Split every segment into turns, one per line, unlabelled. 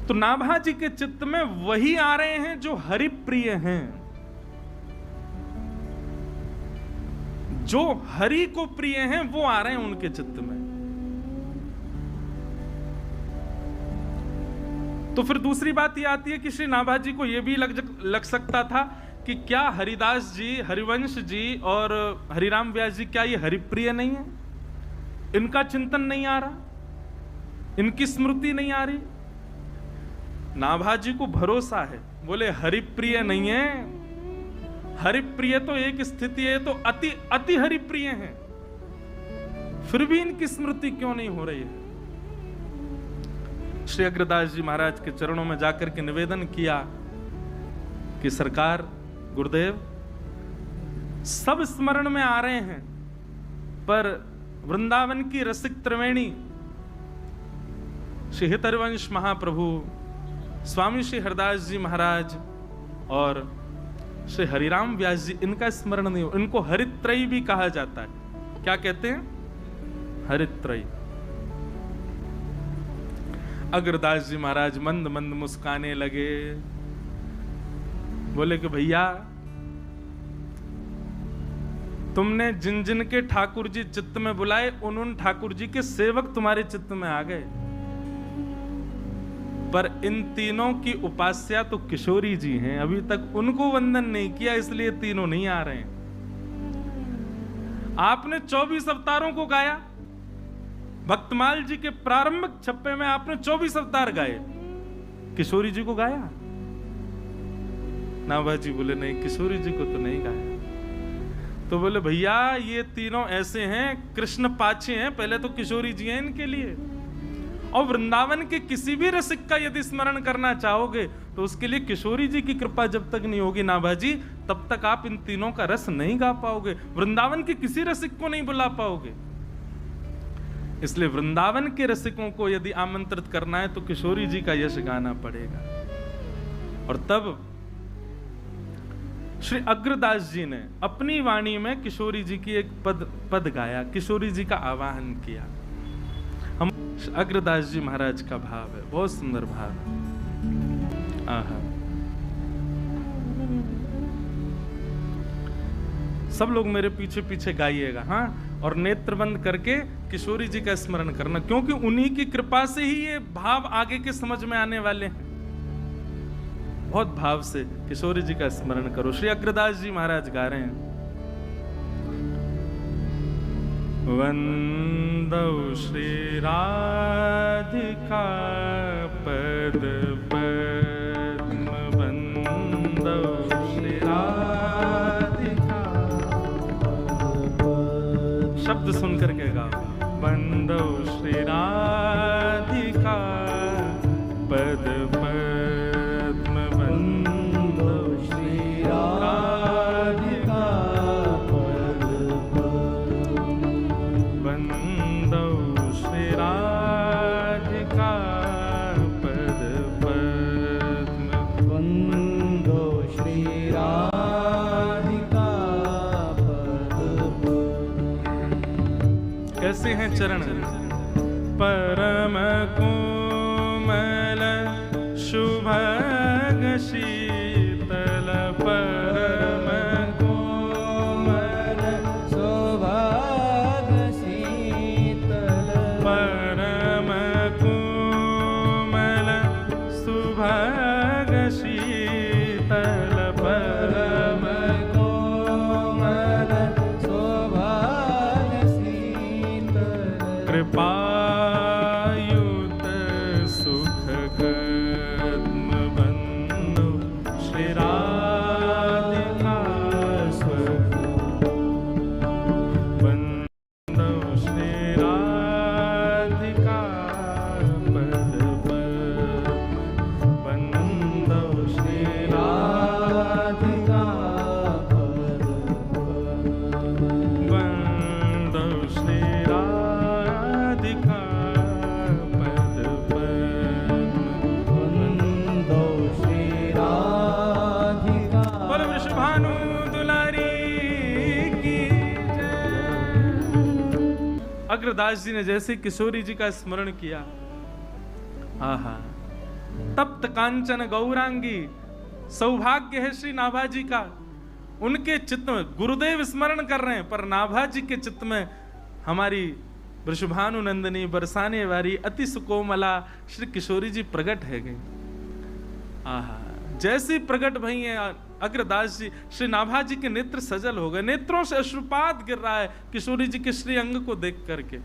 तो नाभा जी के चित्त में वही आ रहे हैं जो हरिप्रिय हैं, जो हरि को प्रिय हैं, वो आ रहे हैं उनके चित्त में। तो फिर दूसरी बात ये आती है कि श्री नाभा जी को यह भी लग सकता था कि क्या हरिदास जी, हरिवंश जी और हरिराम व्यास जी, क्या ये हरिप्रिय नहीं है? इनका चिंतन नहीं आ रहा, इनकी स्मृति नहीं आ रही। नाभा जी को भरोसा है, बोले हरिप्रिय नहीं है। हरिप्रिय तो एक स्थिति है, तो अति अति हरिप्रिय है, फिर भी इनकी स्मृति क्यों नहीं हो रही है? श्री अग्रदास जी महाराज के चरणों में जाकर के निवेदन किया कि सरकार, गुरुदेव, सब स्मरण में आ रहे हैं, पर वृंदावन की रसिक त्रिवेणी श्री हितरवंश महाप्रभु, स्वामी श्री हरदास जी महाराज और श्री हरिराम व्यास जी, इनका स्मरण नहीं हो। इनको हरित्रयी भी कहा जाता है। क्या कहते हैं? हरित्रयी। अग्रदास जी महाराज मंद मंद मुस्काने लगे, बोले कि भैया, तुमने जिन जिन के ठाकुर जी चित्त में बुलाए, उन ठाकुर जी के सेवक तुम्हारे चित्त में आ गए, पर इन तीनों की उपास्या तो किशोरी जी हैं, अभी तक उनको वंदन नहीं किया, इसलिए तीनों नहीं आ रहे हैं। आपने 24 अवतारों को गाया, भक्तमाल जी के प्रारंभिक छप्पे में आपने 24 अवतार गाए, किशोरी जी को गाया? नाभा जी बोले नहीं, किशोरी जी को तो नहीं गाया। तो बोले भैया, ये तीनों ऐसे हैं, कृष्ण पाछे हैं, पहले तो किशोरी जी हैं इनके लिए। और वृंदावन के किसी भी रसिक का यदि स्मरण करना चाहोगे तो उसके लिए किशोरी जी की कृपा जब तक नहीं होगी नाभा जी, तब तक आप इन तीनों का रस नहीं गा पाओगे, वृंदावन के किसी रसिक को नहीं बुला पाओगे। इसलिए वृंदावन के रसिकों को यदि आमंत्रित करना है तो किशोरी जी का यश गाना पड़ेगा। और तब श्री अग्रदास जी ने अपनी वाणी में किशोरी जी की एक पद गाया, किशोरी जी का आवाहन किया। हम अग्रदास जी महाराज का भाव है, बहुत सुंदर भाव है। आहा, सब लोग मेरे पीछे पीछे गाइएगा, हाँ, और नेत्र बंद करके किशोरी जी का स्मरण करना, क्योंकि उन्हीं की कृपा से ही ये भाव आगे के समझ में आने वाले हैं। बहुत भाव से किशोरी जी का स्मरण करो। श्री अग्रदास जी महाराज गा रहे हैं, वंदौ श्री राधिका पद पद्म, वंदौ श्री राधिका, शब्द सुन करके गाओ, वंदौ श्री राधिका पद पद्म, वंदौ श्री राधिका पद पद्म, वंदौ श्री राधिका पद पद्म, वंदौ श्री राधिका पद पद्म। कैसे हैं चरण? परम कोमल शुभग शीतल, परम कोमल शुभग शीतल, परम कोमल शुभग शीतल, परम कोमल शुभग शीतल, कृपायुत सुख अग्रदास जी ने जैसे किशोरी जी का स्मरण किया, आहा, तप्त कांचन गौरांगी, सौभाग्य है श्री नाभाजी का। उनके चित्त में गुरुदेव स्मरण कर रहे हैं, पर नाभाजी के चित्त में हमारी वृषभानु नंदिनी बरसाने वाली अति सुकोमला श्री किशोरी जी प्रकट है गई। आहा, जैसी प्रकट भई है अग्रदास जी, श्री नाभाजी के नेत्र सजल हो गए, नेत्रों से अश्रुपात गिर रहा है किशोरी जी के श्री अंग को देख करके।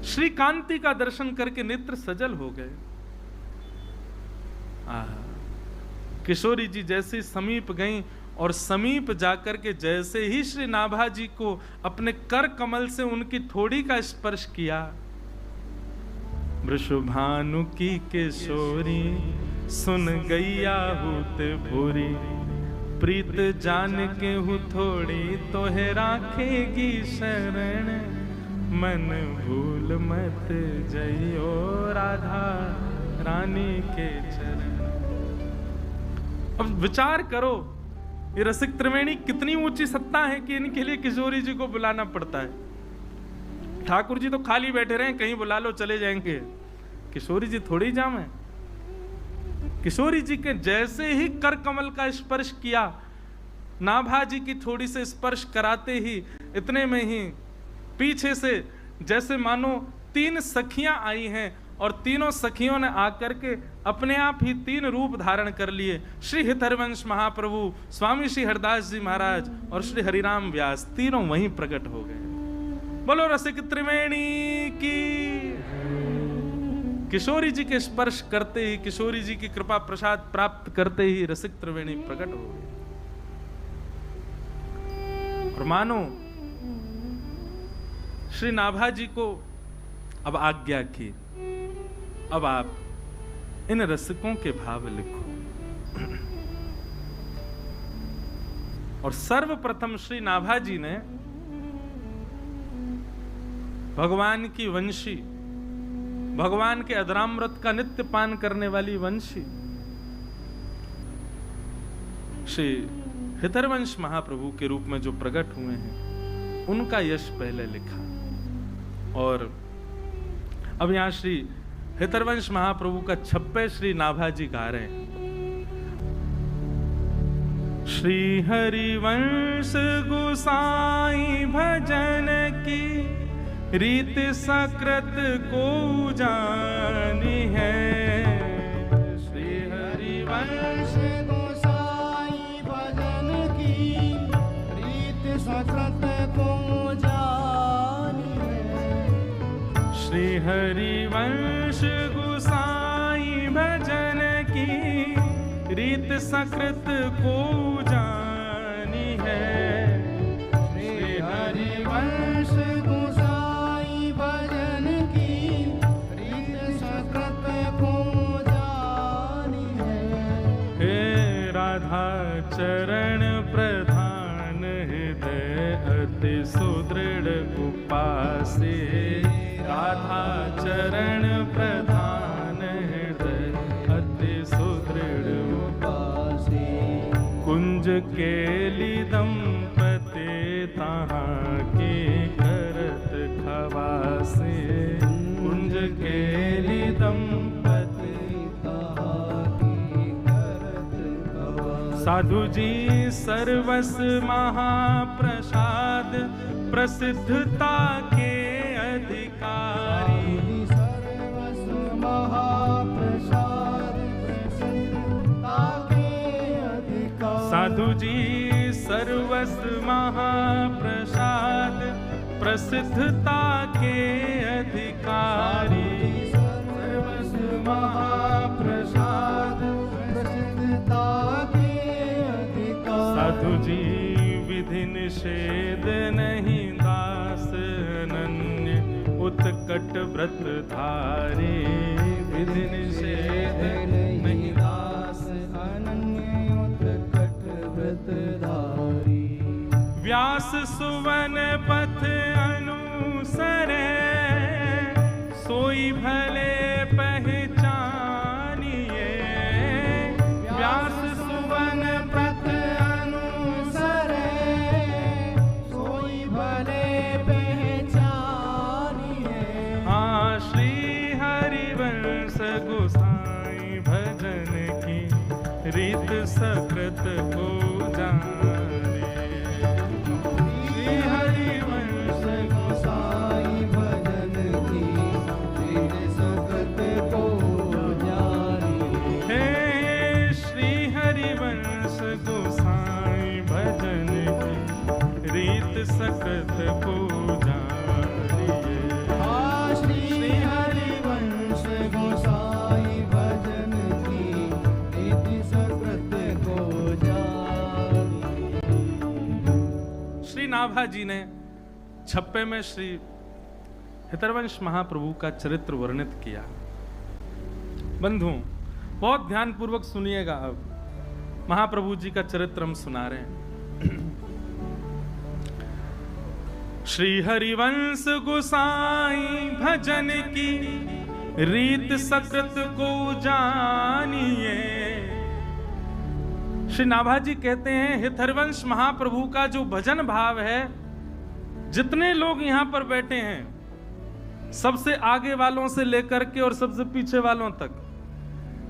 श्री कांति का दर्शन करके नेत्र सजल हो गए। आहा, किशोरी जी जैसे समीप गईं और समीप जाकर के जैसे ही श्री नाभाजी को अपने कर कमल से उनकी थोड़ी का स्पर्श किया, वृषभानु की किशोरी सुन गैया हूत भूरी, प्रीत जान के हूँ थोड़ी तोहे राखेगी शरण, मन भूल मत जइयो राधा रानी के चरण। अब विचार करो, ये रसिक त्रिवेणी कितनी ऊंची सत्ता है कि इनके लिए किशोरी जी को बुलाना पड़ता है। ठाकुर जी तो खाली बैठे रहे, कहीं बुला लो चले जाएंगे, किशोरी जी थोड़ी जाम है। किशोरी जी के जैसे ही कर कमल का स्पर्श किया, नाभाजी की थोड़ी से स्पर्श कराते ही इतने में ही पीछे से जैसे मानो 3 सखियां आई हैं और तीनों सखियों ने आकर के अपने आप ही 3 रूप धारण कर लिए। श्री हितहरिवंश महाप्रभु, स्वामी श्री हरदास जी महाराज और श्री हरिराम व्यास, तीनों वहीं प्रकट हो गए। बोलो रसिक त्रिवेणी की। किशोरी जी के स्पर्श करते ही, किशोरी जी की कृपा प्रसाद प्राप्त करते ही रसिक त्रिवेणी प्रकट हो गए। और मानो श्री नाभाजी को अब आज्ञा की, अब आप इन रसिकों के भाव लिखो। और सर्वप्रथम श्री नाभाजी ने भगवान की वंशी, भगवान के अधरामृत का नित्य पान करने वाली वंशी श्री हितहरिवंश महाप्रभु के रूप में जो प्रकट हुए हैं, उनका यश पहले लिखा। और अब यहां श्री हितहरिवंश महाप्रभु का 26 श्री नाभाजी गा रहे हैं। श्री हरिवंश गोसाई भजन की रीत सकृत को जानी है। श्री हरिवंश
गोसाई भजन की रीत सकृत को जानी है।
श्री हरिवंश गोसाई भजन की रीत सकृत को जानी है।
श्री हरिवंश गोसाई भजन की रीत सकृत को जानी है।
हे राधा चरण प्रधान हृदय अति सुदृढ़ उपासे। राधा चरण प्रधान हृदय अति सुदृढ़ उपासे। कुंज केली दंपते तहाँ के करत खवासे। कुंज केली दंपते तहाँ के करत खवासे। साधु जी सर्वस महाप्रसाद प्रसिद्धता के अधिकारी।
सर्वस महाप्रसाद प्रसिद्धता के अधिकारी।
साधु जी सर्वस महाप्रसाद प्रसिद्धता के अधिकारी।
सर्वस महाप्रसाद प्रसिद्धता के अधिकारी।
साधु जी विधि निषेध नहीं दास अनन्य उत्कट व्रत धारे। विधि निषेध नहीं दास
अनन्य उत्कट व्रत धारी।
व्यास सुवन पथ अनुसरे सोई भले पहचानिए। व्यास सुवन पथ
अनुसरे सोई भले पहचानिए।
हाँ श्री हरिवंश गोसाई भजन की रीत सकृत को जाने।
श्री हरिवंश गोसाई भजन की रीत सकृत को जाने।
हे श्री हरिवंश गोसाई भजन की रीत सकृत को जानिए।
श्री हरिवंश गोसाई भजन की रीति सकृत को जानिए।
श्री नाभा जी ने छप्पे में श्री हितरवंश महाप्रभु का चरित्र वर्णित किया। बंधु बहुत ध्यान पूर्वक सुनिएगा। अब महाप्रभु जी का चरित्र हम सुना रहे हैं। श्री हरिवंश गोसाई भजन की रीत सकृत को जानिए। श्री नाभा जी कहते हैं हितरवंश महाप्रभु का जो भजन भाव है, जितने लोग यहां पर बैठे हैं, सबसे आगे वालों से लेकर के और सबसे पीछे वालों तक,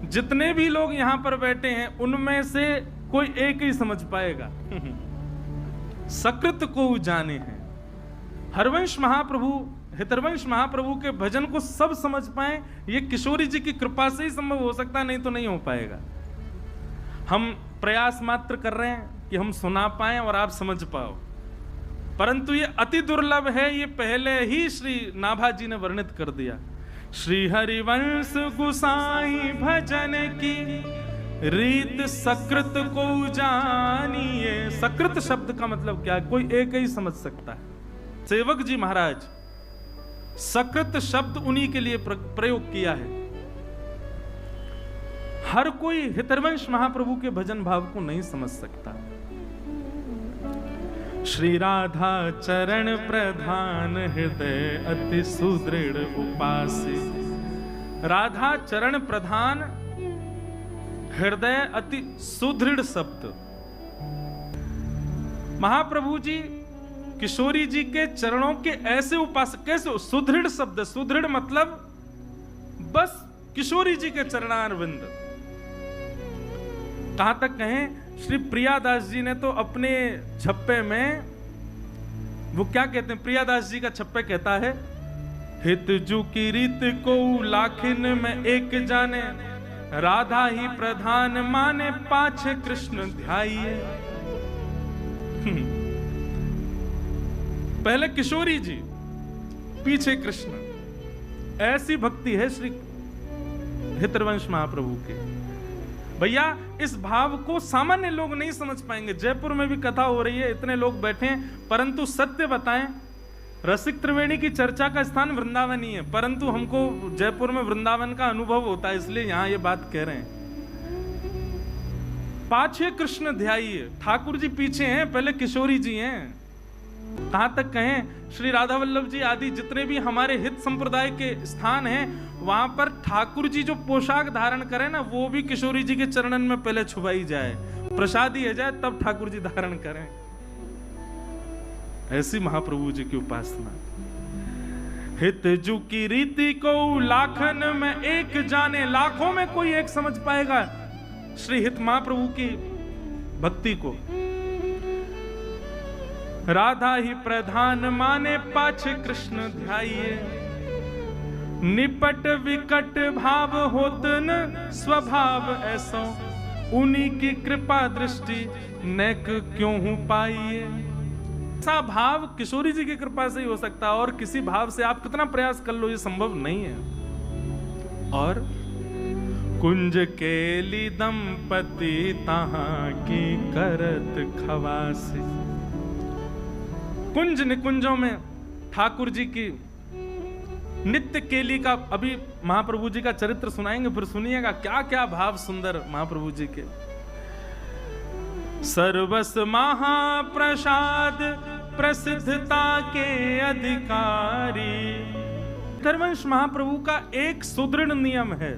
जितने भी लोग यहां पर बैठे हैं, उनमें से कोई एक ही समझ पाएगा। सकृत को जाने हैं। हरवंश महाप्रभु, हितरवंश महाप्रभु के भजन को सब समझ पाए, ये किशोरी जी की कृपा से ही संभव हो सकता है, नहीं तो नहीं हो पाएगा। हम प्रयास मात्र कर रहे हैं कि हम सुना पाए और आप समझ पाओ, परंतु ये अति दुर्लभ है। ये पहले ही श्री नाभा जी ने वर्णित कर दिया। श्री हरिवंश गोसाई भजन की रीत सकृत को जानिए। सकृत शब्द का मतलब क्या है? कोई एक ही समझ सकता है। सेवक जी महाराज सकृत शब्द उन्हीं के लिए प्रयोग किया है। हर कोई हितरवंश महाप्रभु के भजन भाव को नहीं समझ सकता। श्री राधा चरण प्रधान हृदय अति सुदृढ़ उपासी। राधा चरण प्रधान हृदय अति सुदृढ़ शब्द। महाप्रभु जी किशोरी जी के चरणों के ऐसे उपासक। कैसे? सुदृढ़ शब्द। सुदृढ़ मतलब बस किशोरी जी के चरणारविंद। कहां तक कहें, श्री प्रियादास जी ने तो अपने छप्पे में वो क्या कहते हैं, प्रियादास जी का छप्पे कहता है, हित जू की रीत को लाखिन में एक जाने, राधा ही प्रधान माने पाछे कृष्ण ध्याइए। पहले किशोरी जी, पीछे कृष्ण। ऐसी भक्ति है श्री हितरवंश महाप्रभु के। भैया इस भाव को सामान्य लोग नहीं समझ पाएंगे। जयपुर में भी कथा हो रही है, इतने लोग बैठे हैं, परंतु सत्य बताएं, रसिक त्रिवेणी की चर्चा का स्थान वृंदावन ही है, परंतु हमको जयपुर में वृंदावन का अनुभव होता है, इसलिए यहां ये बात कह रहे हैं। पाछे कृष्ण ध्याइए। ठाकुर जी पीछे हैं, पहले किशोरी जी हैं। कहां तक कहें, श्री राधा वल्लभ जी आदि जितने भी हमारे हित संप्रदाय के स्थान हैं, वहां पर ठाकुर जी जो पोशाक धारण करें ना, वो भी किशोरी जी के चरणन में पहले छुपाई जाए, प्रसाद दिया जाए, तब ठाकुर जी धारण करें। ऐसी महाप्रभु जी की उपासना। हित जू की रीति को लाखन में एक जाने। लाखों में कोई एक समझ पाएगा श्री हित महाप्रभु की भक्ति को। राधा ही प्रधान माने पाछे कृष्ण ध्याइए। निपट विकट भाव होतन स्वभाव ऐसो, उन्हीं की कृपा दृष्टि नेक क्यों हूं पाइए। ऐसा भाव किशोरी जी की कृपा से ही हो सकता है, और किसी भाव से आप कितना प्रयास कर लो ये संभव नहीं है। और कुंज केली दंपति तहां की करत खवासी। कुंज निकुंजों में ठाकुर जी की नित्य केली का, अभी महाप्रभु जी का चरित्र सुनाएंगे, फिर सुनिएगा क्या क्या भाव सुंदर महाप्रभु जी के। सर्वस महाप्रसाद प्रसिद्धता के अधिकारी। हितरवंश महाप्रभु का एक सुदृढ़ नियम है,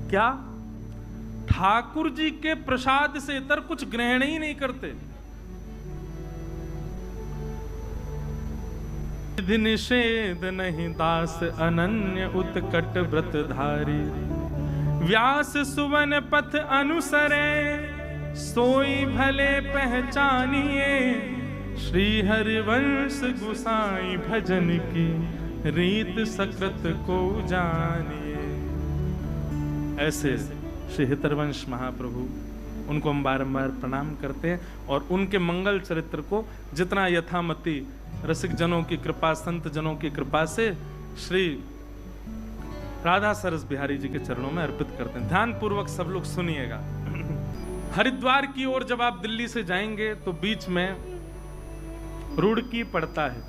क्या? ठाकुर जी के प्रसाद से इतर कुछ ग्रहण ही नहीं करते। विधि निषेध नहीं दास अनन्य उत्कट व्रतधारी। व्यास सुवन पथ अनुसरे सोई भले पहचानिए। श्री हरिवंश गुसाई भजन की रीत सकृत को जानिए। ऐसे श्री हितरवंश महाप्रभु, उनको हम बारंबार प्रणाम करते हैं और उनके मंगल चरित्र को जितना यथामति रसिक जनों की कृपा, संत जनों की कृपा से श्री राधा सरस बिहारी जी के चरणों में अर्पित करते हैं। ध्यान पूर्वक सब लोग सुनिएगा। हरिद्वार की ओर जब आप दिल्ली से जाएंगे तो बीच में रुड़की पड़ता है।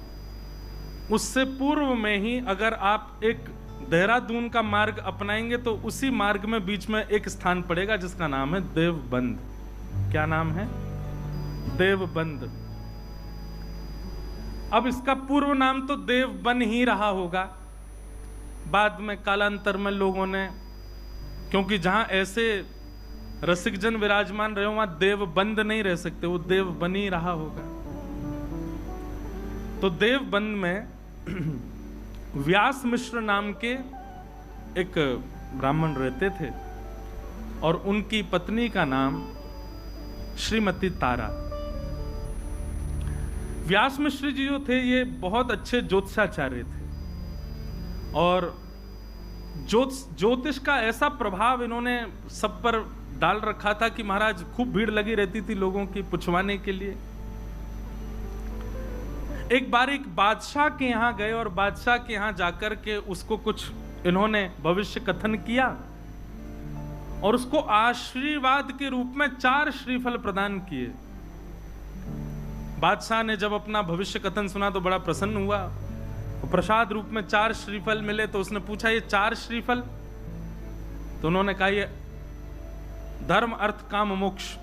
उससे पूर्व में ही अगर आप एक देहरादून का मार्ग अपनाएंगे तो उसी मार्ग में बीच में एक स्थान पड़ेगा जिसका नाम है देवबंद। क्या नाम है? देवबंद। अब इसका पूर्व नाम तो देवबन ही रहा होगा। बाद में कालांतर में लोगों ने, क्योंकि जहां ऐसे रसिक जन विराजमान रहे वहां देवबंद नहीं रह सकते, वो देवबन ही रहा होगा। तो देवबंद में व्यास मिश्र नाम के एक ब्राह्मण रहते थे और उनकी पत्नी का नाम श्रीमती तारा। व्यास मिश्र जी जो थे ये बहुत अच्छे ज्योतिषाचार्य थे और ज्योतिष का ऐसा प्रभाव इन्होंने सब पर डाल रखा था कि महाराज खूब भीड़ लगी रहती थी लोगों की पुछवाने के लिए। एक बार एक बादशाह के यहां गए और बादशाह के यहां जाकर के उसको कुछ इन्होंने भविष्य कथन किया और उसको आशीर्वाद के रूप में 4 श्रीफल प्रदान किए। बादशाह ने जब अपना भविष्य कथन सुना तो बड़ा प्रसन्न हुआ। प्रसाद रूप में 4 श्रीफल मिले तो उसने पूछा ये 4 श्रीफल? तो उन्होंने कहा ये धर्म अर्थ काम मोक्ष।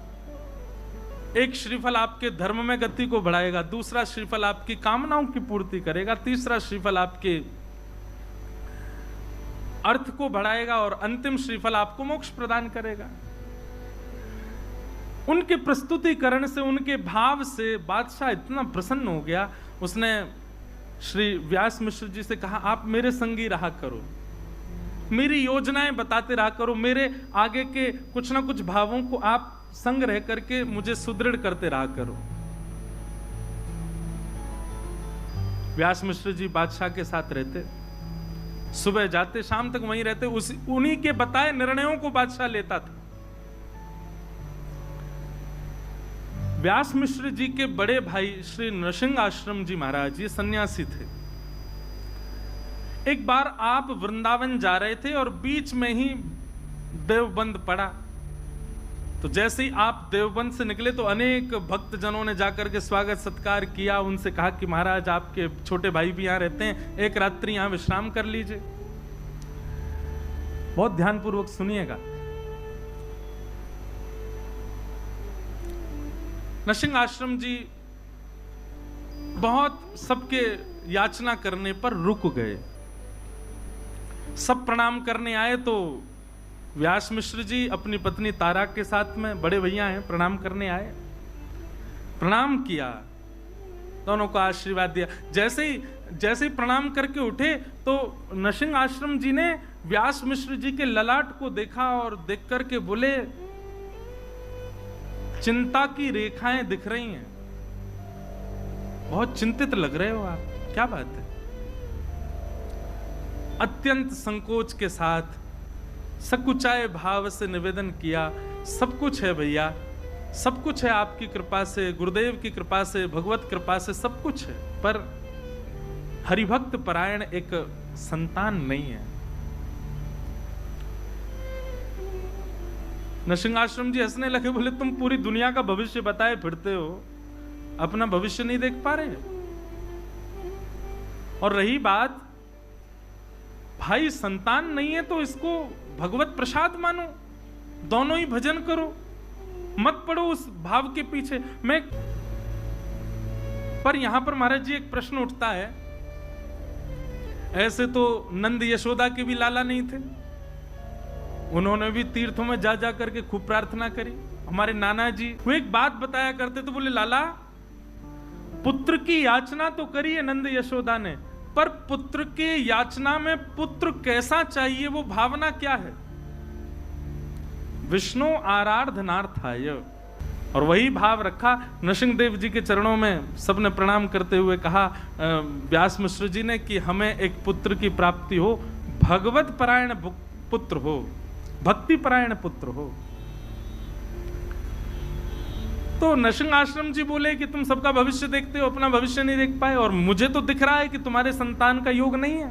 एक श्रीफल आपके धर्म में गति को बढ़ाएगा, दूसरा श्रीफल आपकी कामनाओं की पूर्ति करेगा, तीसरा श्रीफल आपके अर्थ को बढ़ाएगा और अंतिम श्रीफल आपको मोक्ष प्रदान करेगा। उनके प्रस्तुतिकरण से, उनके भाव से बादशाह इतना प्रसन्न हो गया, उसने श्री व्यास मिश्र जी से कहा आप मेरे संगी रहा करो, मेरी योजनाएं बताते रहा करो, मेरे आगे के कुछ ना कुछ भावों को आप संग रह करके मुझे सुदृढ़ करते रहा करो। व्यास मिश्र जी बादशाह के साथ रहते, सुबह जाते शाम तक वहीं रहते, उन्हीं के बताए निर्णयों को बादशाह लेता था। व्यास मिश्र जी के बड़े भाई श्री नृसिंह आश्रम जी महाराज ये सन्यासी थे। एक बार आप वृंदावन जा रहे थे और बीच में ही देवबंद पड़ा। तो जैसे ही आप देवबंद से निकले तो अनेक भक्त जनों ने जाकर के स्वागत सत्कार किया। उनसे कहा कि महाराज आपके छोटे भाई भी यहां रहते हैं, एक रात्रि यहां विश्राम कर लीजिए। बहुत ध्यानपूर्वक सुनिएगा। नृसिंह आश्रम जी बहुत सबके याचना करने पर रुक गए। सब प्रणाम करने आए तो व्यास मिश्र जी अपनी पत्नी तारा के साथ में, बड़े भैया हैं, प्रणाम करने आए। प्रणाम किया, दोनों को आशीर्वाद दिया। जैसे ही प्रणाम करके उठे तो नृसिंह आश्रम जी ने व्यास मिश्र जी के ललाट को देखा और देख करके बोले चिंता की रेखाएं दिख रही हैं, बहुत चिंतित लग रहे हो आप, क्या बात है? अत्यंत संकोच के साथ सकुचाए भाव से निवेदन किया, सब कुछ है भैया, सब कुछ है आपकी कृपा से, गुरुदेव की कृपा से, भगवत कृपा से सब कुछ है, पर हरिभक्त परायण एक संतान नहीं है। नृसिंह आश्रम जी हंसने लगे, बोले तुम पूरी दुनिया का भविष्य बताए फिरते हो, अपना भविष्य नहीं देख पा रहे। और रही बात भाई संतान नहीं है तो इसको भगवत प्रसाद मानो, दोनों ही भजन करो, मत पड़ो उस भाव के पीछे। मैं पर यहां पर महाराज जी एक प्रश्न उठता है, ऐसे तो नंद यशोदा के भी लाला नहीं थे, उन्होंने भी तीर्थों में जा जा करके खूब प्रार्थना करी। हमारे नाना जी वो एक बात बताया करते तो बोले लाला पुत्र की याचना तो करी है नंद यशोदा ने, पर पुत्र के याचना में पुत्र कैसा चाहिए, वो भावना क्या है? विष्णु आराधनार्थाय, और वही भाव रखा। नृसिंहदेव जी के चरणों में सबने प्रणाम करते हुए कहा व्यास मिश्र जी ने कि हमें एक पुत्र की प्राप्ति हो, भगवत परायण पुत्र हो, भक्ति परायण पुत्र हो। तो नृसिंह आश्रम जी बोले कि तुम सबका भविष्य देखते हो, अपना भविष्य नहीं देख पाए, और मुझे तो दिख रहा है कि तुम्हारे संतान का योग नहीं है।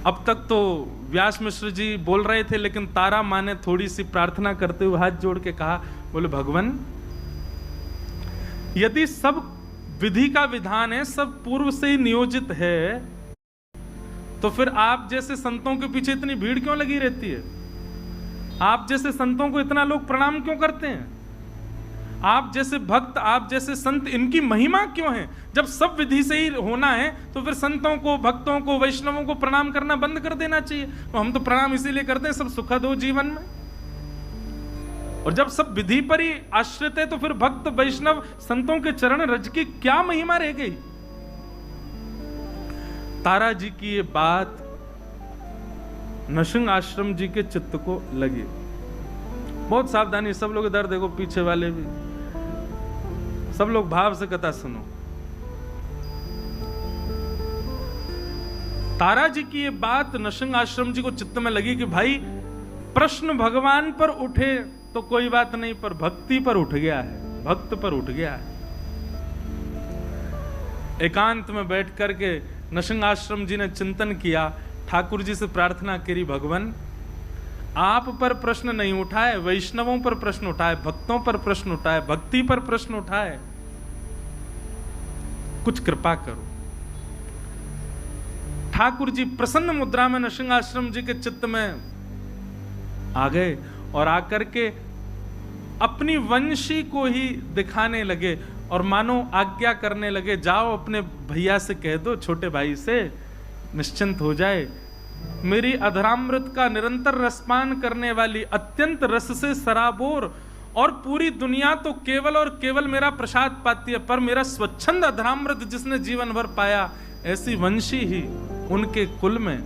अब तक तो व्यास मिश्र जी बोल रहे थे, लेकिन तारा माँ ने थोड़ी सी प्रार्थना करते हुए हाथ जोड़ के कहा, बोले भगवान, यदि सब विधि का विधान है, सब पूर्व से ही नियोजित है, तो फिर आप जैसे संतों के पीछे इतनी भीड़ क्यों लगी रहती है? आप जैसे संतों को इतना लोग प्रणाम क्यों करते हैं? आप जैसे भक्त, आप जैसे संत, इनकी महिमा क्यों है? जब सब विधि से ही होना है तो फिर संतों को, भक्तों को, वैष्णवों को प्रणाम करना बंद कर देना चाहिए। तो हम तो प्रणाम इसीलिए करते हैं सब सुखद हो जीवन में, और जब सब विधि पर ही आश्रित है तो फिर भक्त, वैष्णव, संतों के चरण रज की क्या महिमा रह गई? तारा जी की ये बात नृसिंह आश्रम जी के चित्त को लगी। बहुत सावधानी, सब लोग इधर देखो, पीछे वाले भी, सब लोग भाव से कथा सुनो। तारा जी की ये बात नृसिंह आश्रम जी को चित्त में लगी कि भाई प्रश्न भगवान पर उठे तो कोई बात नहीं, पर भक्ति पर उठ गया है, भक्त पर उठ गया है। एकांत में बैठ करके नृसिंह आश्रम जी ने चिंतन किया, ठाकुर जी से प्रार्थना करी, भगवान आप पर प्रश्न नहीं उठाए, वैष्णवों पर प्रश्न उठाए, भक्तों पर प्रश्न उठाए, भक्ति पर प्रश्न उठाए, कुछ कृपा करो। ठाकुर जी प्रसन्न मुद्रा में नृसिंह आश्रम जी के चित्त में आ गए और आकर के अपनी वंशी को ही दिखाने लगे और मानो आज्ञा करने लगे, जाओ अपने भैया से कह दो, छोटे भाई से, निश्चिंत हो जाए। मेरी अधरामृत का निरंतर रसपान करने वाली, अत्यंत रस से सराबोर और पूरी दुनिया तो केवल और केवल मेरा प्रसाद पाती है, पर मेरा स्वच्छंद अधरामृत जिसने जीवन भर पाया, ऐसी वंशी ही उनके कुल में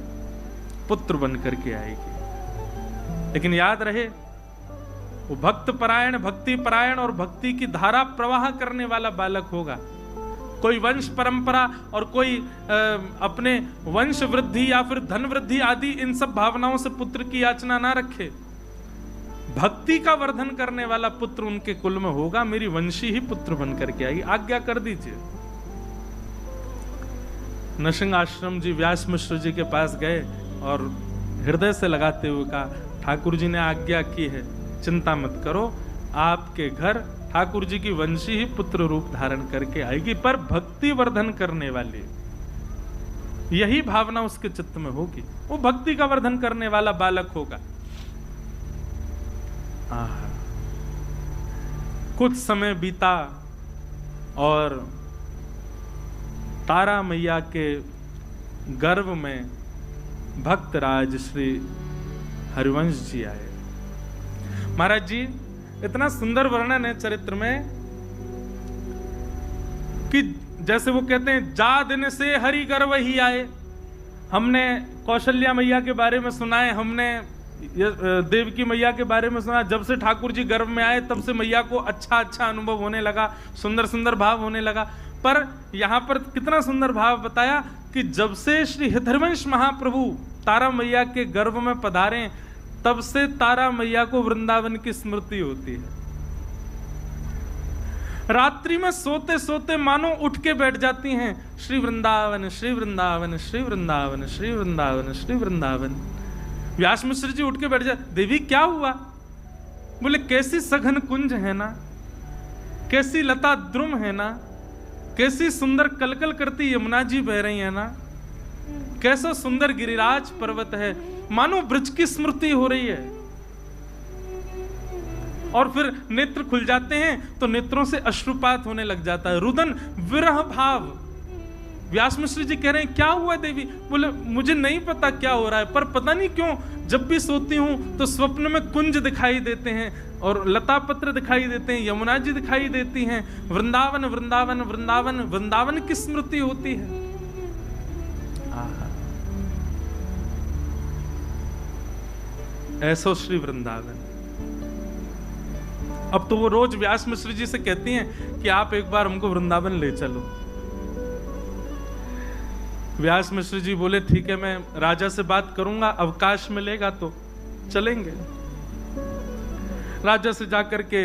पुत्र बन करके आएगी। लेकिन याद रहे, वो भक्त परायण, भक्ति परायण और भक्ति की धारा प्रवाह करने वाला बालक होगा। कोई वंश परंपरा और कोई अपने वंश वृद्धि या फिर धन वृद्धि आदि इन सब भावनाओं से पुत्र की याचना ना रखे। भक्ति का वर्धन करने वाला पुत्र उनके कुल में होगा, मेरी वंशी ही पुत्र बन करके आएगी, आज्ञा कर दीजिए। नृसिंह आश्रम जी व्यास मिश्र जी के पास गए और हृदय से लगाते हुए कहा, ठाकुर जी ने आज्ञा की है, चिंता मत करो, आपके घर ठाकुर जी की वंशी ही पुत्र रूप धारण करके आएगी, पर भक्ति वर्धन करने वाली यही भावना उसके चित्त में होगी, वो भक्ति का वर्धन करने वाला बालक होगा। कुछ समय बीता और तारा मैया के गर्भ में भक्तराज श्री हरिवंश जी आए। महाराज जी, इतना सुंदर वर्णन है चरित्र में कि जैसे वो कहते हैं, जा दिन से हरि गर्भ ही आए। हमने कौशल्या मैया के बारे में सुना है, हमने देवकी मैया के बारे में सुना। जब से ठाकुर जी गर्भ में आए तब से मैया को अच्छा अच्छा अनुभव होने लगा, सुंदर सुंदर भाव होने लगा। पर यहाँ पर कितना सुंदर भाव बताया कि जब से श्री हरिवंश महाप्रभु तारा मैया के गर्भ में पधारे, तब से तारा मैया को वृंदावन की स्मृति होती है। रात्रि में सोते सोते मानो उठ के बैठ जाती हैं, श्री वृंदावन, श्री वृंदावन, श्री वृंदावन, श्री वृंदावन, श्री वृंदावन। व्यास मिश्र जी उठ के बैठ जाते, देवी क्या हुआ? बोले, कैसी सघन कुंज है ना, कैसी लता द्रुम है ना, कैसी सुंदर कलकल करती यमुना जी बह रही है ना, कैसा सुंदर गिरिराज पर्वत है, मानो ब्रज की स्मृति हो रही है। और फिर नेत्र खुल जाते हैं तो नेत्रों से अश्रुपात होने लग जाता है, रुदन विरह भाव, व्यास मिश्र जी कह रहे हैं क्या हुआ देवी? बोले मुझे नहीं पता क्या हो रहा है, पर पता नहीं क्यों जब भी सोती हूं तो स्वप्न में कुंज दिखाई देते हैं और लता पत्र दिखाई देते हैं, यमुना जी दिखाई देती हैं, वृंदावन वृंदावन वृंदावन वृंदावन की स्मृति होती है। ऐसो श्री वृंदावन। अब तो वो रोज व्यास मिश्र जी से कहती हैं कि आप एक बार हमको वृंदावन ले चलो। व्यास मिश्र जी बोले ठीक है, मैं राजा से बात करूंगा, अवकाश मिलेगा तो चलेंगे। राजा से जाकर के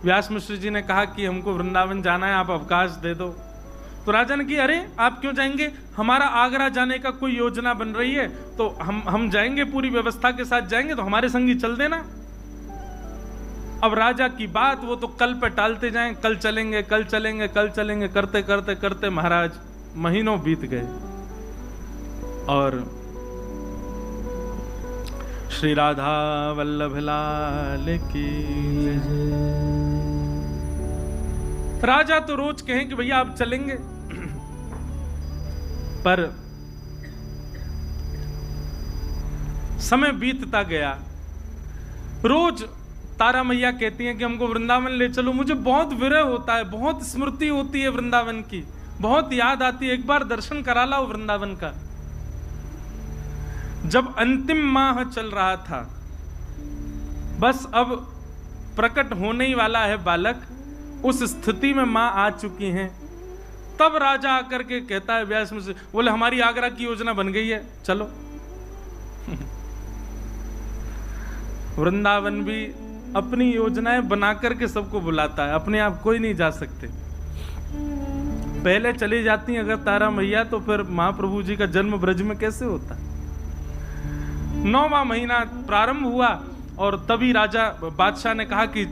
व्यास मिश्र जी ने कहा कि हमको वृंदावन जाना है, आप अवकाश दे दो। तो राजा ने कहा अरे आप क्यों जाएंगे, हमारा आगरा जाने का कोई योजना बन रही है, तो हम जाएंगे, पूरी व्यवस्था के साथ जाएंगे, तो हमारे संगी चल देना। अब राजा की बात वो तो कल पे टालते जाएं, कल चलेंगे कल चलेंगे कल चलेंगे करते करते करते महाराज महीनों बीत गए और श्री राधा वल्लभ लाल की राजा तो रोज कहें कि भैया आप चलेंगे, पर समय बीतता गया। रोज तारा मैया कहती हैं कि हमको वृंदावन ले चलो, मुझे बहुत विरह होता है, बहुत स्मृति होती है वृंदावन की, बहुत याद आती है, एक बार दर्शन करा लाओ वृंदावन का। जब अंतिम माह चल रहा था, बस अब प्रकट होने ही वाला है बालक, उस स्थिति में मां आ चुकी हैं, तब राजा आकर के कहता है व्यास मुझसे, बोले हमारी आगरा की योजना बन गई है, चलो। वृंदावन भी अपनी योजनाएं बना करके सबको बुलाता है, अपने आप कोई नहीं जा सकते। पहले चली जाती अगर तारा मैया, तो फिर महाप्रभु जी का जन्म ब्रज में कैसे होता। 9वां महीना प्रारंभ हुआ और तभी राजा बादशाह ने कहा कि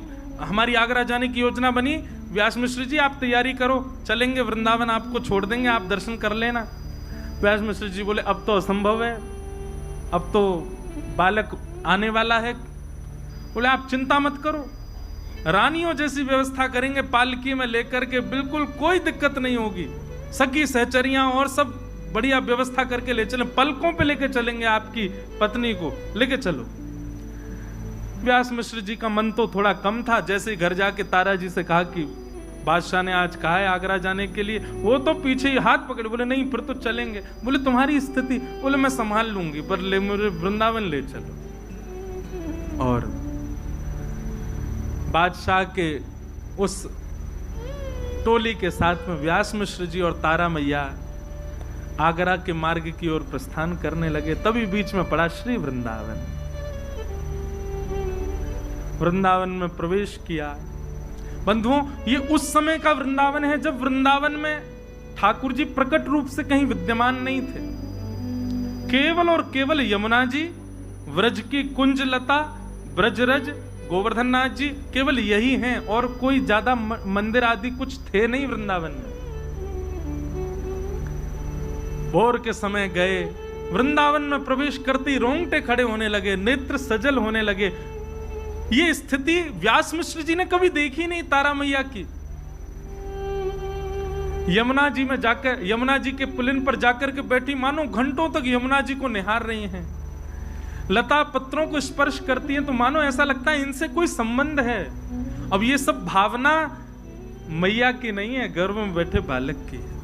हमारी आगरा जाने की योजना बनी, व्यास मिश्र जी आप तैयारी करो, चलेंगे वृंदावन, आपको छोड़ देंगे, आप दर्शन कर लेना। व्यास मिश्र जी बोले अब तो असंभव है, अब तो बालक आने वाला है। बोले आप चिंता मत करो, रानियों जैसी व्यवस्था करेंगे, पालकी में लेकर के, बिल्कुल कोई दिक्कत नहीं होगी, सखी सहचरियां और सब बढ़िया व्यवस्था करके ले चलें, पलकों पे लेके चलेंगे, आपकी पत्नी को लेके चलो। व्यास मिश्र जी का मन तो थोड़ा कम था, जैसे ही घर जाके तारा जी से कहा कि बादशाह ने आज कहा है आगरा जाने के लिए, वो तो पीछे ही हाथ पकड़े, बोले नहीं फिर तो चलेंगे। बोले तुम्हारी स्थिति, बोले मैं संभाल लूंगी, पर ले मुझे वृंदावन ले चलो। और बादशाह के उस टोली के साथ में व्यास मिश्र जी और तारा मैया आगरा के मार्ग की ओर प्रस्थान करने लगे। तभी बीच में पड़ा श्री वृंदावन। वृंदावन में प्रवेश किया। बंधुओं, ये उस समय का वृंदावन है जब वृंदावन में ठाकुर जी प्रकट रूप से कहीं विद्यमान नहीं थे। केवल और केवल यमुना जी, व्रज की कुंजलता, ब्रजरज, गोवर्धन नाथ जी, केवल यही हैं और कोई ज्यादा मंदिर आदि कुछ थे नहीं वृंदावन में। भोर के समय गए, वृंदावन में प्रवेश करते ही रोंगटे खड़े होने लगे, नेत्र सजल होने लगे। ये स्थिति व्यास मिश्र जी ने कभी देखी नहीं तारा मैया की। यमुना जी में जाकर, यमुना जी के पुलिन पर जाकर के बैठी, मानो घंटों तक यमुना जी को निहार रही हैं। लता पत्रों को स्पर्श करती हैं तो मानो ऐसा लगता है इनसे कोई संबंध है। अब ये सब भावना मैया की नहीं है, गर्भ में बैठे बालक की है।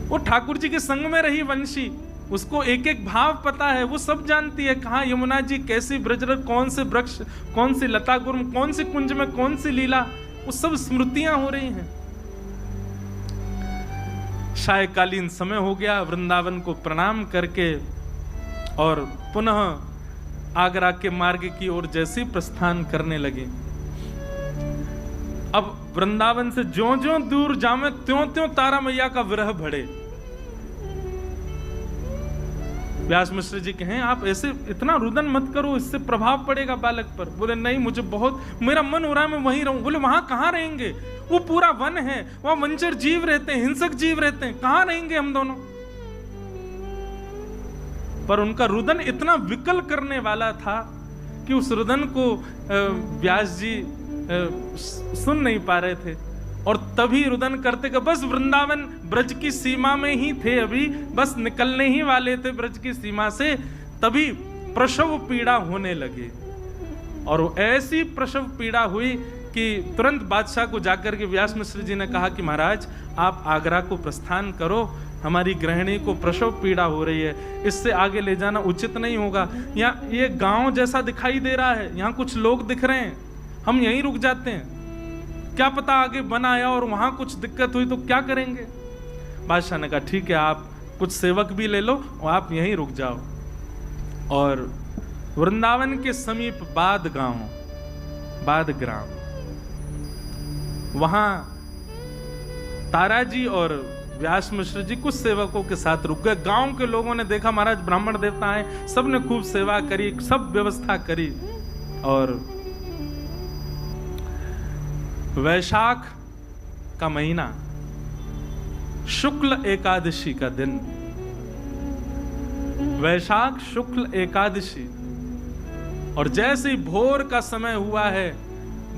वो ठाकुर जी के संग में रही वंशी, उसको एक एक भाव पता है, वो सब जानती है कहाँ यमुना जी, कैसी ब्रजरज, कौन से वृक्ष, कौन सी लता गुर्म, कौन सी कुंज में कौन सी लीला, वो सब स्मृतियां हो रही हैं। सायकालीन समय हो गया, वृंदावन को प्रणाम करके और पुनः आगरा के मार्ग की ओर जैसे प्रस्थान करने लगे। अब वृंदावन से ज्यों-ज्यों दूर जामे त्यों-त्यों तारा मैया का विरह बढ़े। व्यास मिश्र जी कहें आप ऐसे इतना रुदन मत करो, इससे प्रभाव पड़ेगा बालक पर। बोले नहीं, मुझे बहुत, मेरा मन हो रहा है मैं वहीं रहूं। बोले वहां कहां रहेंगे, वो पूरा वन है, वहां वंचर जीव रहते हैं, हिंसक जीव रहते हैं, कहां रहेंगे हम दोनों। पर उनका रुदन इतना विकल करने वाला था कि उस रुदन को व्यास जी सुन नहीं पा रहे थे। और तभी रुदन करते कि बस वृंदावन ब्रज की सीमा में ही थे, अभी बस निकलने ही वाले थे ब्रज की सीमा से, तभी प्रसव पीड़ा होने लगी। और ऐसी प्रसव पीड़ा हुई कि तुरंत बादशाह को जाकर के व्यास मिश्र जी ने कहा कि महाराज आप आगरा को प्रस्थान करो, हमारी गृहिणी को प्रसव पीड़ा हो रही है, इससे आगे ले जाना उचित नहीं होगा। यहाँ ये गांव जैसा दिखाई दे रहा है, यहाँ कुछ लोग दिख रहे हैं, हम यहीं रुक जाते हैं, क्या पता आगे बन आया और वहां कुछ दिक्कत हुई तो क्या करेंगे। बादशाह ने कहा ठीक है, आप कुछ सेवक भी ले लो और आप यहीं रुक जाओ। और वृंदावन के समीप बाद ग्राम, वहां ताराजी और व्यास मिश्र जी कुछ सेवकों के साथ रुक गए। गांव के लोगों ने देखा महाराज ब्राह्मण देवता हैं, सबने खूब सेवा करी, सब व्यवस्था करी। और वैशाख का महीना, शुक्ल एकादशी का दिन, वैशाख शुक्ल एकादशी, और जैसे ही भोर का समय हुआ है,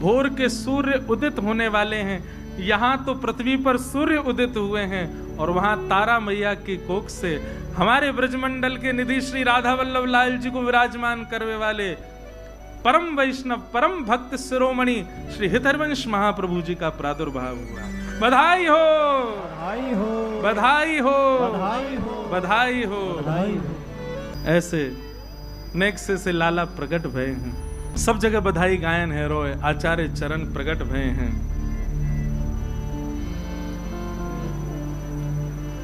भोर के सूर्य उदित होने वाले हैं, यहां तो पृथ्वी पर सूर्य उदित हुए हैं और वहां तारा मैया की कोख से हमारे ब्रजमंडल के निधि श्री राधा वल्लभ लाल जी को विराजमान करने वाले परम वैष्णव परम भक्त शिरोमणि श्री हितहरवंश महाप्रभु जी का प्रादुर्भाव हुआ। बधाई हो,
बधाई हो,
बधाई हो,
बधाई हो,
बधाई हो।
बधाई हो।
ऐसे नेक से लाला प्रकट भय हैं, सब जगह बधाई गायन है रोए, आचार्य चरण प्रकट भय हैं।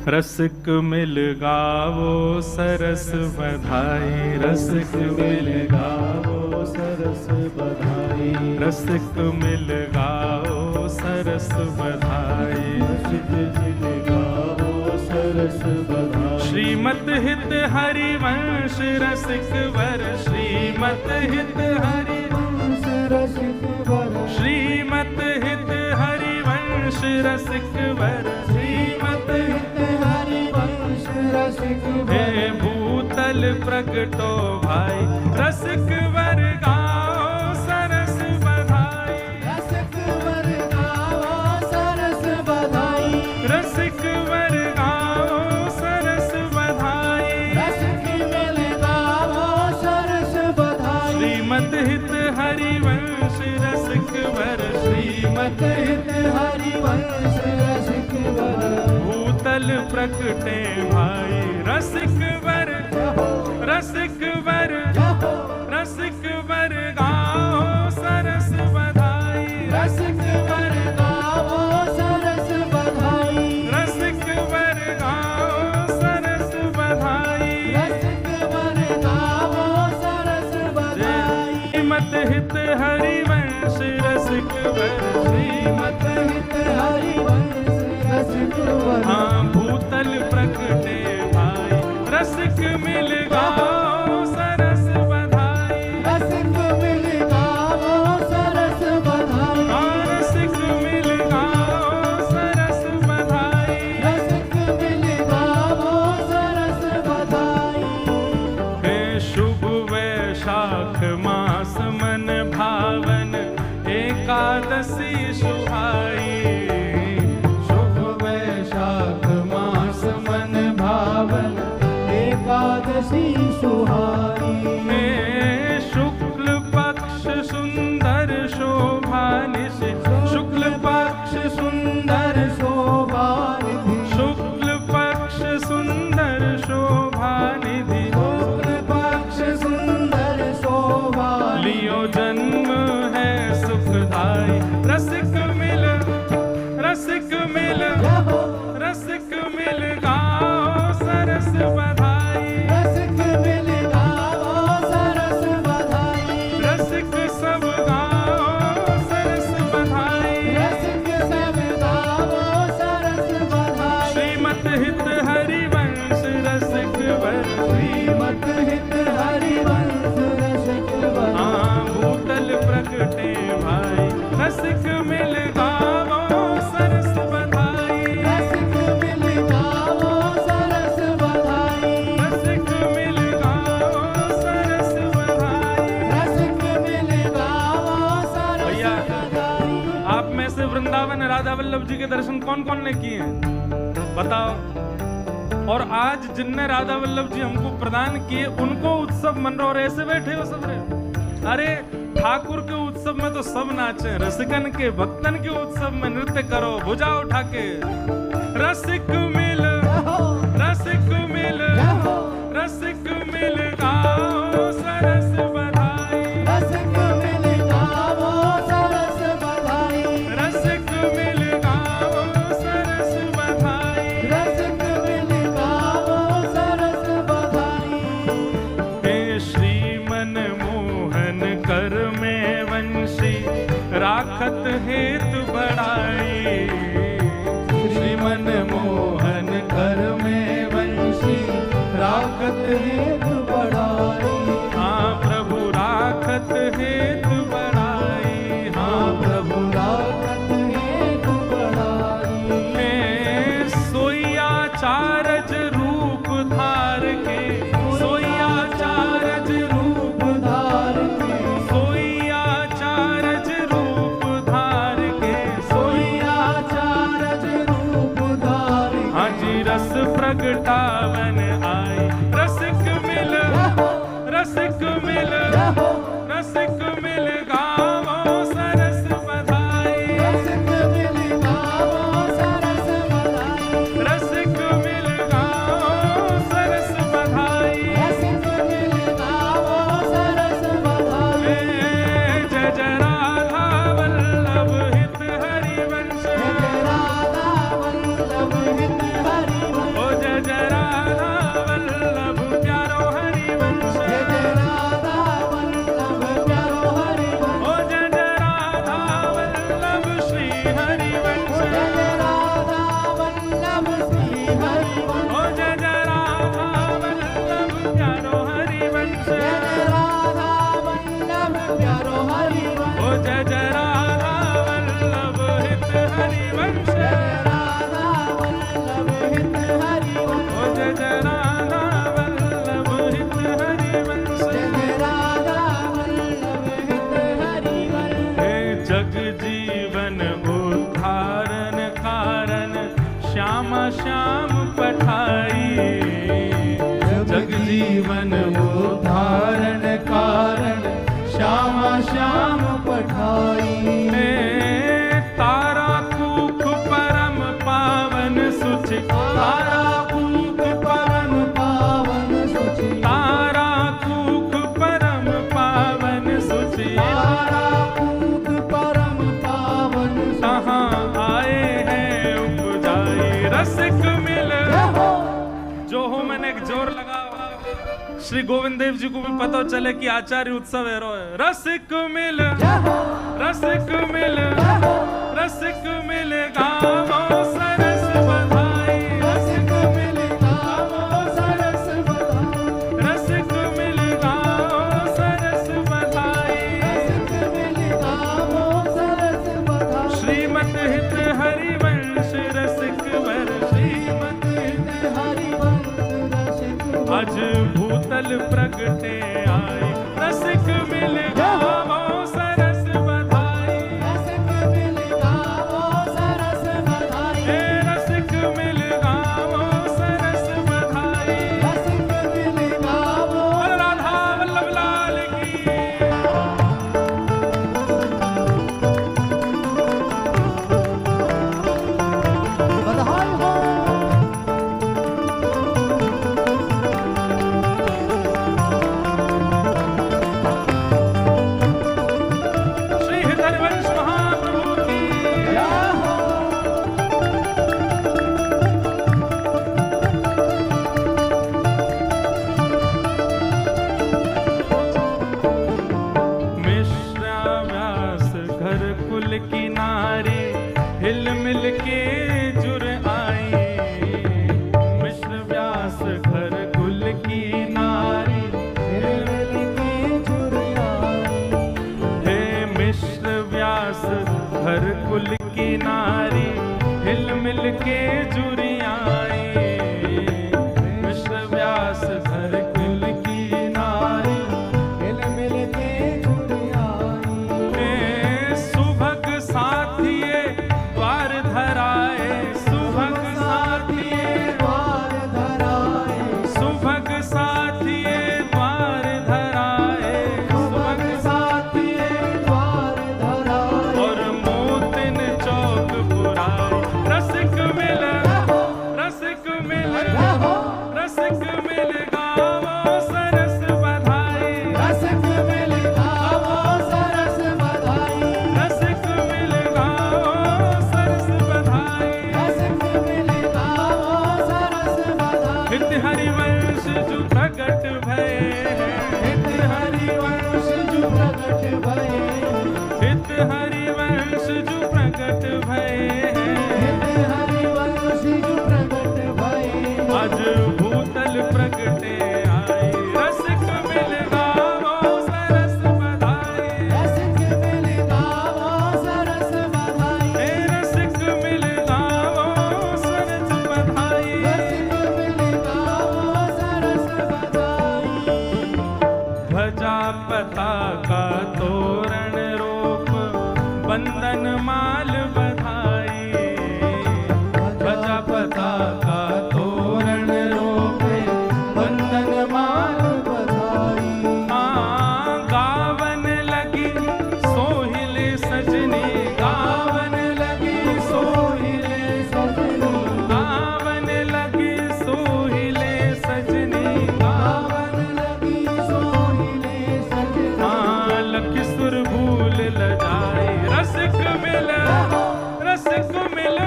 रसिक मिल गावो सरस बधाई, रसिक मिल गावो सरस बधाई, रसिक मिल गावो सरस बधाई, रसिक मिल गावो सरस बधाई। श्रीमत हित हरिवंश रसिक वर, श्रीमत हित हरिवंश रसिक वर, श्रीमत हित हरिवंश रसिक वर, श्रीमत हित हरिवंश रसिक वर। हे भूतल प्रगटो भाई, रसिक वर गाओ सरस बधाई, रसिक वर गाओ सरस बधाई, रसिक वर गाओ सरस बधाई, रसिक मिल गाओ सरस बधाई। श्रीमत हित हरिवंश रसिक वर, श्रीमत हित हरिवंश रसिक वर। भूतल प्रकटे भाई, रसिक वर, रसिक वर, रसिक वर गाओ सरस बधाई, रसिक वर गाओ सरस बधाई, रसिक वर गाओ सरस बधाई, रसिक वर गाओ सरस बधाई। श्रीमत हित हरिवंश रसिक वर, श्रीमत हित हरिवंश रसिक वर। हाँ भूतल प्रकटे भाई, रसिक मिल गाओ सरस बधाई, रसिक मिल गाओ सरस बधाई, रसिक मिल गाओ सरस बधाई, रसिक मिल गाओ सरस बधाई। हे शुभ वैशाख मास मन भावन, एकादशी सुहाई, शुभ वैशाख मास मन भावन, एकादशी सुहाई। हे शुक्ल पक्ष सुंदर शोभा निशि, शुक्ल पक्ष सुंदर शोभा निधि, शुक्ल पक्ष सुंदर शोभा निधि, शुक्ल पक्ष सुंदर शोभा। लियो जन्म है सुखदाई, रसिक मिल, रसिक मिल, रसिक मिल गाओ सरस बधाई, रसिक मिल गाओ सरस बधाई, रसिक सब गाओ सरस बधाई, रसिक सब गाओ सरस बधाई। श्रीमत हित हरिवंश रसिक वर, श्रीमत हित हरिवंश रसिक वर। हाँ भूतल प्रकटे भाई, रसिक मिल गाओ सरस बधाई, रसिक मिल गाओ सरस बधाई, रसिक मिल गाओ सरस बधाई, रसिक मिल गाओ सरस बधाई। आप में से वृंदावन राधा वल्लभ वल्लभ जी के दर्शन कौन कौन ने किए हैं बताओ। और आज जिनने राधा वल्लभ जी हमको प्रदान किए उनको उत्सव मन रहा और ऐसे बैठे हो सब रे। अरे ठाकुर के उत्सव में तो सब नाचे, रसिकन के भक्तन के उत्सव में नृत्य करो भुजा उठा के। रसिक मिल रसिक मिल गाओ सरस बधाई।
रसिक मिल गाओ सरस बधाई।
रसिक मिल गाओ सरस बधाई।
रसिक मिल गाओ सरस बधाई।
हे श्रीमन मोहन कर में वंशी राखत हेतु बढ़ाई।
श्रीमन मोहन कर में वंशी राखत हेतु बढ़ाई।
हाँ प्रभु राखत हेतु बढ़ाई। हाँ
प्रभु राखत हेतु बढ़ाई।
मैं सोया चारज रूप धार के। सोया चारज रूप
धार के।
सोया चारज रूप धार के।
सोया चारज रूप धार के।
हाँ जी रस प्रगटावन आई। रसिक मिल रसिक मिल गावो सरस बधाई।
रसिक मिल गाओ सरस बधाई।
रसिक मिल गाओ सरस बधाई।
रसिक मिल गाओ सरस बधाई।
जय जय राधा वल्लभ हित हरिवंश।
जय राधा वल्लभ हित हरिवंश।
ओ जय जय राधा वल्लभ प्यारो हरिवंश।
जय राधा वल्लभ प्यारो हरिवंश।
ओ जय जय राधा वल्लभ श्री हरिवंश।
जय राधा वल्लभ श्री हरिवंश।
ओ जय जय राधा वल्लभ प्यारो हरिवंश।
जय राधा वल्लभ प्यारो हरिवंश।
ओ जय जय राधा वल्लभ हित हरिवंश।
जय राधा वल्लभ हित हरिवंश।
ओ जय जय राधा वल्लभ हित हरिवंश।
जय राधा वल्लभ हित हरिवंश।
हे जग जीवन उद्धारण कारण श्यामा श्याम पठाई।
जग जीवन उद्धारण कारण श्यामा श्याम पठाई।
हे तारा कूख परम पावन सुचि।
तारा कूख परम पावन सुचि।
तारा कूख परम पावन सुचि।
तारा कूख परम पावन सुचि।
कहाँ आए हैं उपजाई। रसिक मिल जो हो मैंने एक जोर लगा। श्री गोविंद देव जी को भी पता चले कि आचार्य उत्सव है रो है। रसिक मिल रसिक मिल गावो सरस बधाई।
रसिक मिल गाओ सरस बधाई।
रसिक मिल गावो सरस बधाई।
रसिक मिल गाओ सरस बधाई।
श्रीमत हित हरिवंश रसिक वर। श्रीमत हित
हरिवंश रसिक
आज भूतल प्रगटे आई। रसिक मिल गावो सरस बधाई।
रसिक मिल गाओ सरस बधाई।
हे रसिक मिल गावो सरस बधाई।
रसिक मिल गाओ
बोल राधा वल्लभ लाल की।
बधाई हो।
श्री हरिवंश महाप्रभु की।
जय हो।
मिश्रा व्यास घर कुल की नारी हिल मिल के जुर आई। मिश्र व्यास घर कुल की नारी हिल मिल
के जुर आई।
हे मिश्र व्यास घर कुल की नारी हिल मिल के जुरी आई। मिश्र व्यास घर कुल की नारी
हिल मिल के जुर आई।
सुभग साथिये द्वार धर जो प्रकट भये
हित हरिवंश जो प्रकट भये
हित हरिवंश जो प्रकट भये
हित हरिवंश जो प्रकट भये
आज भूतल प्रकटे आए रसिक मिल गावो सरस बधाई
रसिक मिल गावो सरस बधाई
रसिक मिल गावो सरस बधाई
रसिक मिल गावो सरस बधाई
ध्वजा पताका तोरण रोप बंदन माल बधाई ध्वजा पताका तोरण रोप बंदन माल
बधाई
गावन लगी सोहिले सजनी गावन लगी सोहिले
सजनी
गावन लगी सोहिले सजनी
गावन लगी सोहिले सजना
लख सुर भूल लजाए रसिक मिल रसिक मिल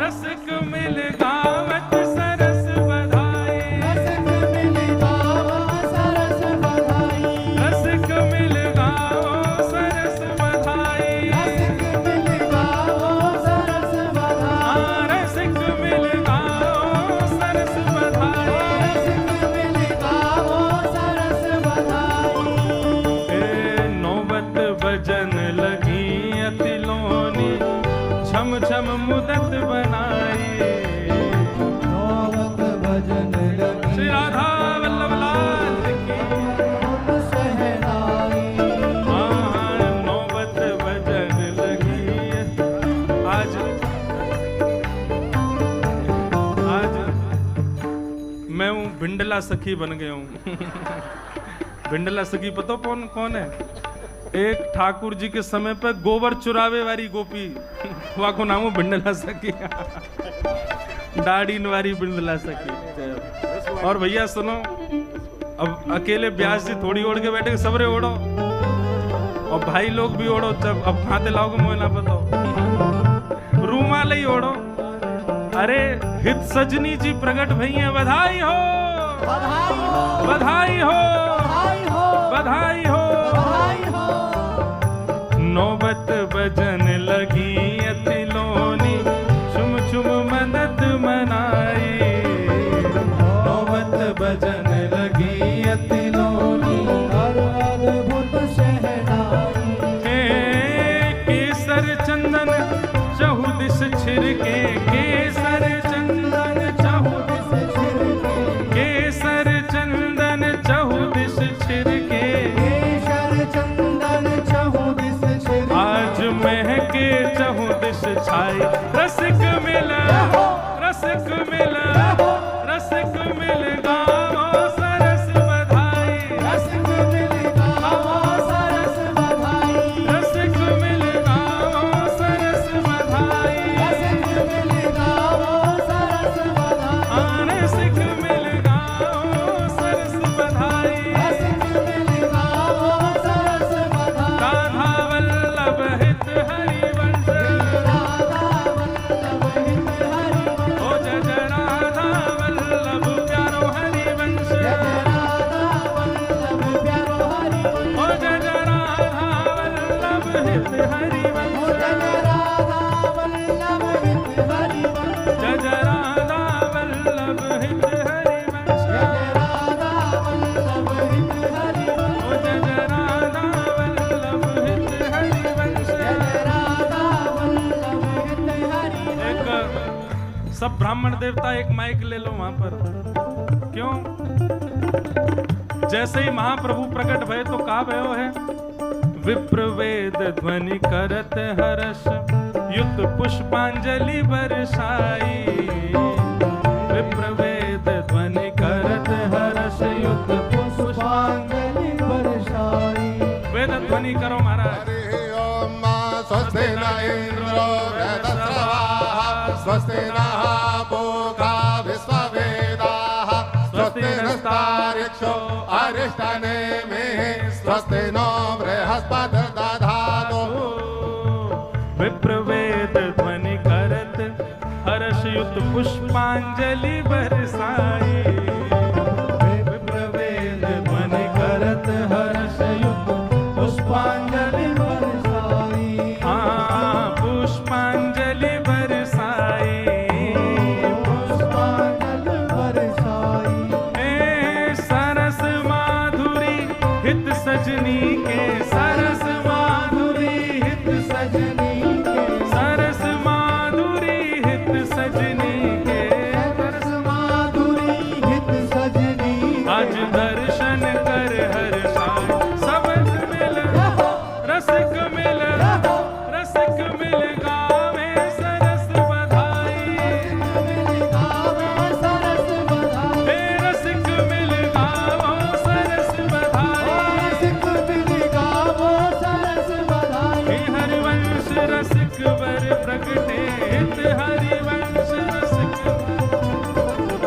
रसिक मिल गावत सरस बधाई
रसिक मिल गावो सरस बधाई
रसिक मिल गाओ सरस बधाई
रसिक मिल गावो सरस बधाई
रसिक मिल गाओ सरस बधाई
रसिक मिल गावो सरस बधाई
नौबत भजन लगी अतिलोनी छम छम मुदत बनाई
नौबत भजन लगी
श्री राधा वल्लभ लाल की
सहनाई
नौबत भजन लगी आज मैं हूँ भिंडला सखी बन गया हूँ भिंडला सखी पता कौन कौन है एक ठाकुर जी के समय पे गोबर चुरावे वाली गोपी वहाँ को नाम भिंडला सखी दाढ़ी वाली भिंडला सखी और भैया सुनो अब अकेले ब्यास जी थोड़ी ओढ़ के बैठे सबरे ओढ़ो और भाई लोग भी ओढ़ो जब अब खाते लाओगे मुझे ना बताओ रूमाल ही ओढ़ो अरे हित सजनी जी प्रकट भैया बधाई हो
बधाई हो
बधाई हो
बधाई हो
बधाई हो
बधाई हो
नौबत भजन लगी अतिलोनी छुम छुम मदद मनाई नौबत भजन लगी अतिलोनी
अद्भुत शहनाई
केसर चंदन चहुदिस छिड़के केसर चंदन चहुदिस केसर चंदन चहुदिस छिड़के
केशर चंदन चहुदिस छिड़के
आज महके चहुदिस छाई रसिक मिल रसिक मिल रसिक मिल गाओ सरस बधाई
रसिक मिल गावो सरस बधाई
रसिक मिल गाओ सरस बधाई
रसिक मिल गावो सरस बधाई
रसिक मिल गाओ सरस बधाई
रसिक मिल गावो सरस बधाई
राधा वल्लभ हित हरिवंश
राधा वल्लभ हित हरिवंश
ओ जय जय राधा वल्लभ प्यारो हरिवंश
जय राधा वल्लभ प्यारो हरिवंश
ओ जय जय राधा वल्लभ हित हरिवंश
जय राधा वल्लभ हित हरिवंश
जय जय राधा वल्लभ हित हरिवंश
जय राधा वल्लभ हित हरिवंश
ओ जय जय राधा वल्लभ हित हरिवंश
जय राधा वल्लभ हित हरिवंश
एक सब ब्राह्मण देवता एक माइक ले लो वहां पर क्यों जैसे ही महाप्रभु प्रकट भय तो का भयो है विप्रवेद ध्वनि करत हर्ष युत पुष्पांजलि बरसाई विप्रवेद ध्वनि करत हर्ष युत
पुष्पांजलि बरसाई
वेद ध्वनि करो महाराज
हरि ओम स्वस्ति न इंद्रो वृद्धश्रवाः स्वस्ति नः पूषा विश्ववेदाः स्वस्ति नस्तार्क्ष्यो अरिष्टनेमिः स्वस्ति नो बृहस्पतिर्दधातु
विप्रवेद ध्वनि करत हर्ष युत पुष्पांजलि बरसाई सजनी के सरस माधुरी हित
सजनी के
सरस माधुरी हित सजनी के
सरस माधुरी हित सजनी
आज दर्शन कर हर साय सबक मिल रसिक मिल रसिक मिल गावे सरस बधाई
सरस बधाई
हे रसिक मिल गावो सरस बधाई
रसिक मिल गावो सरस बधाई
हे हरिवंश रसिक वर प्रगटे हित हरिवंश रसिक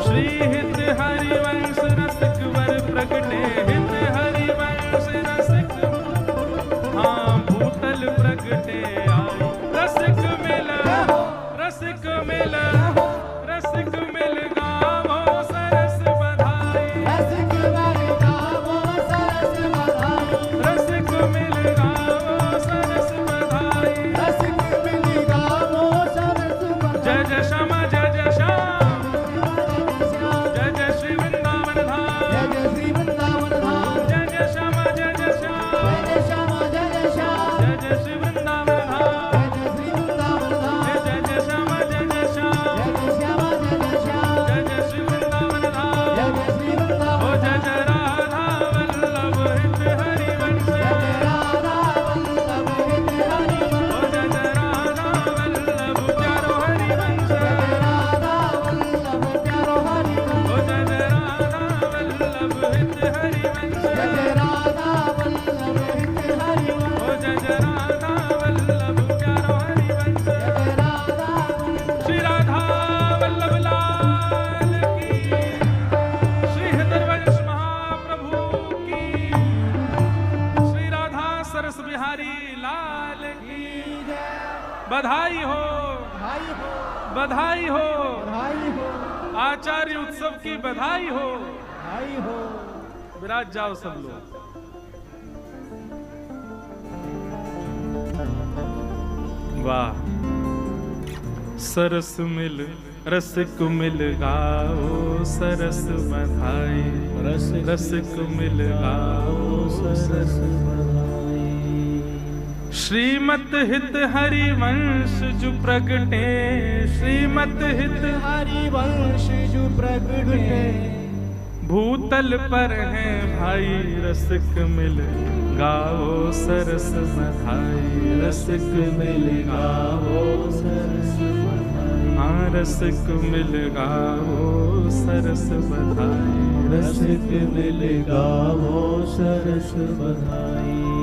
श्री हित हरिवंश रसिक वर प्रगटे हित हरिवंश रसिक हाँ भूतल प्रगटे आई रसिक मिल रसिक मिल रसिक मिल गावो सरस बधाई
रसिक मिल गावो सरस बधाई
रसिक मिल गावो सरस बधाई
रसिक मिल गावो सरस बधाई
जय जय श्यामा जय जय श्याम जय जय श्री वृंदावन धाम
जय जय श्री वृंदावन धाम
जय जय श्यामा जय जय श्याम
जय जय श्यामा जय जय श्याम
जय जय श्री वृंदावन धाम
जय जय श्री वृंदावन धाम
जय जय श्यामा जय जय श्याम
जय जय श्यामा जय जय श्याम
जय जय श्री वृंदावन धाम
जय जय श्री वृंदावन
ओ जय जय राधा वल्लभ हित हरिवंश
जय जय राधा वल्लभ हित हरिवंश
ओ जय जय राधा वल्लभ प्यारो हरिवंश
जय जय राधा वल्लभ प्यारो हरिवंश
ओ जय जय राधा वल्लभ हित हरिवंश
जय जय राधा वल्लभ हित हरिवंश
ओ जय जय राधा वल्लभ प्यारो हरिवंश
जय जय राधा
श्री राधा वल्लभ लाल की श्री हृदयवंश महाप्रभु की श्री राधा सरस बिहारी लाल की बधाई हो
भाई हो
बधाई हो
भाई हो
आचार्य उत्सव की बधाई हो
भाई हो
विराज जाओ सब लोग वाह सरस मिल रसिक मिल गाओ सरस बधाई रसिक मिल गाओ सरस श्रीमत हित हरिवंश जो प्रगटे श्रीमत हित
हरिवंश जो प्रगटे
भूतल पर है भाई रसिक मिल गाओ सरस बधाई रसिक मिल गाओ सरस बधाई हाँ रसिक मिल गाओ सरस बधाई रसिक मिल गाओ सरस बधाई